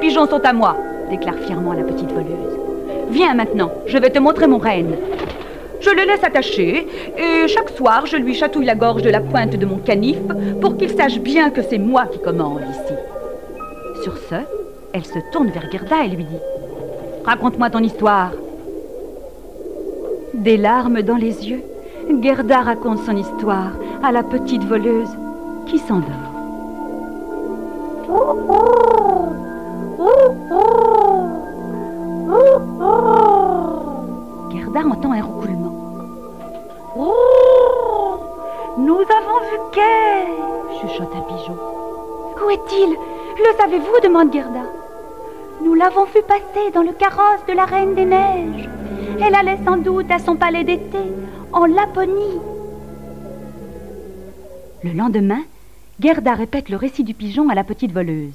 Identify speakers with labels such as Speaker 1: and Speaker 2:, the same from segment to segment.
Speaker 1: pigeons sont à moi, déclare fièrement la petite voleuse. Viens maintenant, je vais te montrer mon renne. Je le laisse attaché et chaque soir, je lui chatouille la gorge de la pointe de mon canif pour qu'il sache bien que c'est moi qui commande ici. Sur ce, elle se tourne vers Gerda et lui dit « Raconte-moi ton histoire. » Des larmes dans les yeux, Gerda raconte son histoire à la petite voleuse qui s'endort. Gerda entend un roucoulement. Nous avons vu Kay, chuchote un pigeon. Où est-il? Le savez-vous? Demande Gerda. Nous l'avons vu passer dans le carrosse de la Reine des Neiges. Elle allait sans doute à son palais d'été, en Laponie. Le lendemain, Gerda répète le récit du pigeon à la petite voleuse.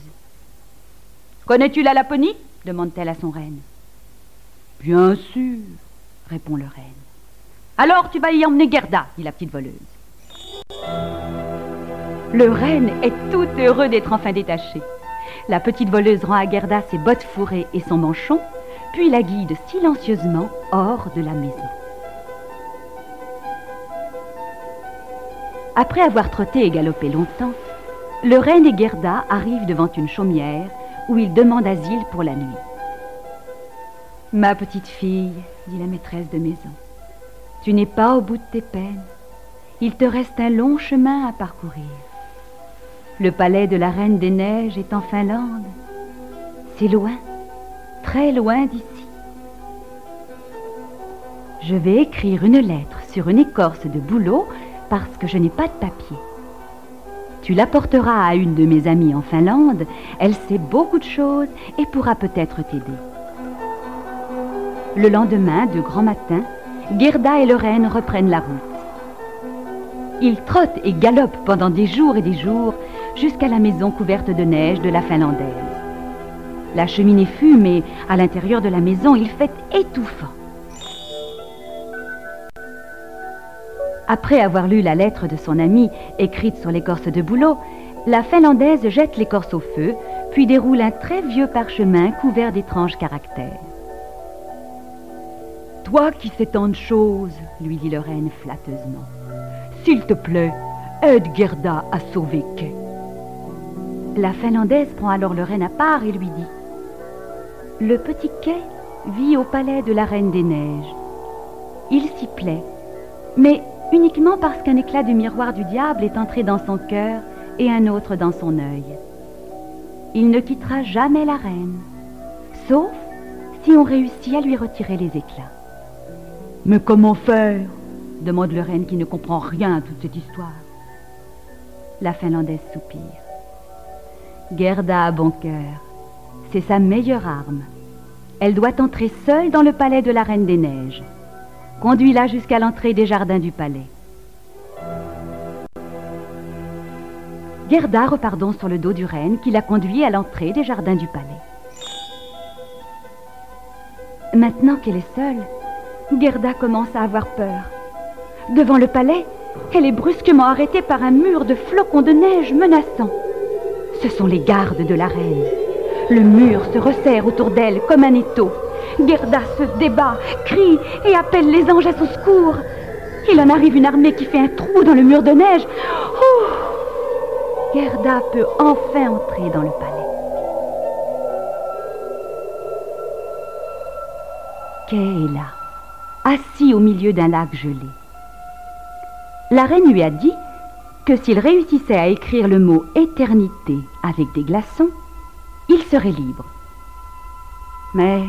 Speaker 1: Connais-tu la Laponie? Demande-t-elle à son renne. Bien sûr, répond le renne. Alors tu vas y emmener Gerda, dit la petite voleuse. Le renne est tout heureux d'être enfin détaché. La petite voleuse rend à Gerda ses bottes fourrées et son manchon, puis la guide silencieusement hors de la maison. Après avoir trotté et galopé longtemps, le renne et Gerda arrivent devant une chaumière où ils demandent asile pour la nuit. « Ma petite fille, dit la maîtresse de maison, tu n'es pas au bout de tes peines. Il te reste un long chemin à parcourir. Le palais de la Reine des Neiges est en Finlande. C'est loin, très loin d'ici. Je vais écrire une lettre sur une écorce de bouleau parce que je n'ai pas de papier. Tu l'apporteras à une de mes amies en Finlande. Elle sait beaucoup de choses et pourra peut-être t'aider. » Le lendemain, de grand matin, Gerda et le renne reprennent la route. Ils trottent et galopent pendant des jours et des jours jusqu'à la maison couverte de neige de la Finlandaise. La cheminée fume et à l'intérieur de la maison, il fait étouffant. Après avoir lu la lettre de son amie écrite sur l'écorce de bouleau, la Finlandaise jette l'écorce au feu, puis déroule un très vieux parchemin couvert d'étranges caractères. « Toi qui sais tant de choses, lui dit le renne flatteusement, s'il te plaît, aide Gerda à sauver Kay. » La Finlandaise prend alors le renne à part et lui dit « Le petit Kay vit au palais de la Reine des Neiges. Il s'y plaît, mais uniquement parce qu'un éclat du miroir du diable est entré dans son cœur et un autre dans son œil. Il ne quittera jamais la reine, sauf si on réussit à lui retirer les éclats. » « Mais comment faire ?» demande le renne qui ne comprend rien à toute cette histoire. La Finlandaise soupire. Gerda a bon cœur. C'est sa meilleure arme. Elle doit entrer seule dans le palais de la Reine des Neiges. Conduis-la jusqu'à l'entrée des jardins du palais. Gerda repart donc sur le dos du renne qui la conduit à l'entrée des jardins du palais. Maintenant qu'elle est seule, Gerda commence à avoir peur. Devant le palais, elle est brusquement arrêtée par un mur de flocons de neige menaçants. Ce sont les gardes de la reine. Le mur se resserre autour d'elle comme un étau. Gerda se débat, crie et appelle les anges à son secours. Il en arrive une armée qui fait un trou dans le mur de neige. Gerda peut enfin entrer dans le palais. Kay est là, assis au milieu d'un lac gelé. La reine lui a dit que s'il réussissait à écrire le mot « éternité » avec des glaçons, il serait libre. Mais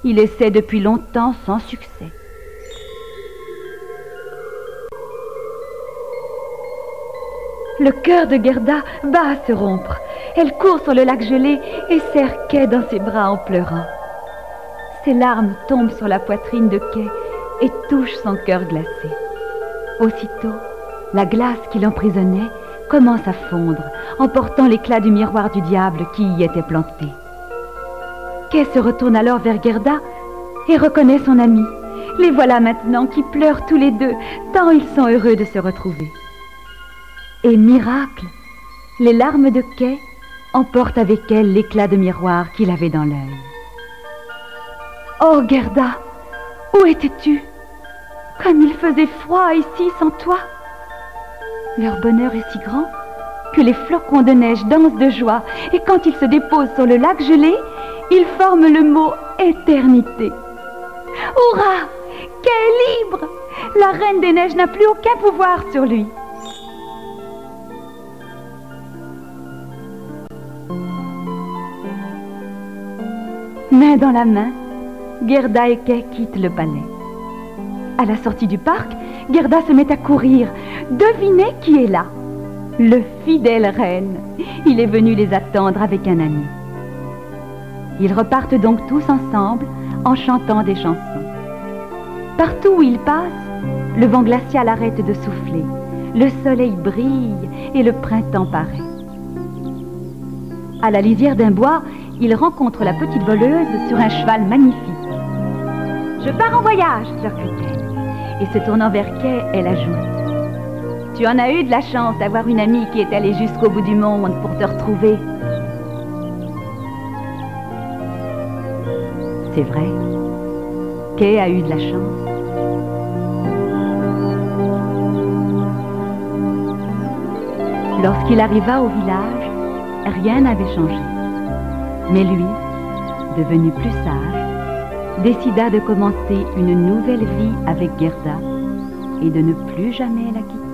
Speaker 1: il essaie depuis longtemps sans succès. Le cœur de Gerda bat à se rompre. Elle court sur le lac gelé et serre Kay dans ses bras en pleurant. Ses larmes tombent sur la poitrine de Kay et touchent son cœur glacé. Aussitôt, la glace qui l'emprisonnait commence à fondre, emportant l'éclat du miroir du diable qui y était planté. Kay se retourne alors vers Gerda et reconnaît son ami. Les voilà maintenant qui pleurent tous les deux, tant ils sont heureux de se retrouver. Et miracle, les larmes de Kay emporte avec elle l'éclat de miroir qu'il avait dans l'œil. Oh Gerda, où étais-tu? Comme il faisait froid ici sans toi. Leur bonheur est si grand que les flocons de neige dansent de joie, et quand ils se déposent sur le lac gelé, ils forment le mot éternité. Hurrah! Kay est libre! La Reine des Neiges n'a plus aucun pouvoir sur lui. Main dans la main, Gerda et Kay quittent le palais. À la sortie du parc, Gerda se met à courir. Devinez qui est là? Le fidèle renne. Il est venu les attendre avec un ami. Ils repartent donc tous ensemble en chantant des chansons. Partout où ils passent, le vent glacial arrête de souffler, le soleil brille et le printemps paraît. À la lisière d'un bois, ils rencontrent la petite voleuse sur un cheval magnifique. « Je pars en voyage !» leur crie-t-elle. Et se tournant vers Kay, elle ajoute: « Tu en as eu de la chance d'avoir une amie qui est allée jusqu'au bout du monde pour te retrouver. » C'est vrai, Kay a eu de la chance. Lorsqu'il arriva au village, rien n'avait changé. Mais lui, devenu plus sage, décida de commencer une nouvelle vie avec Gerda et de ne plus jamais la quitter.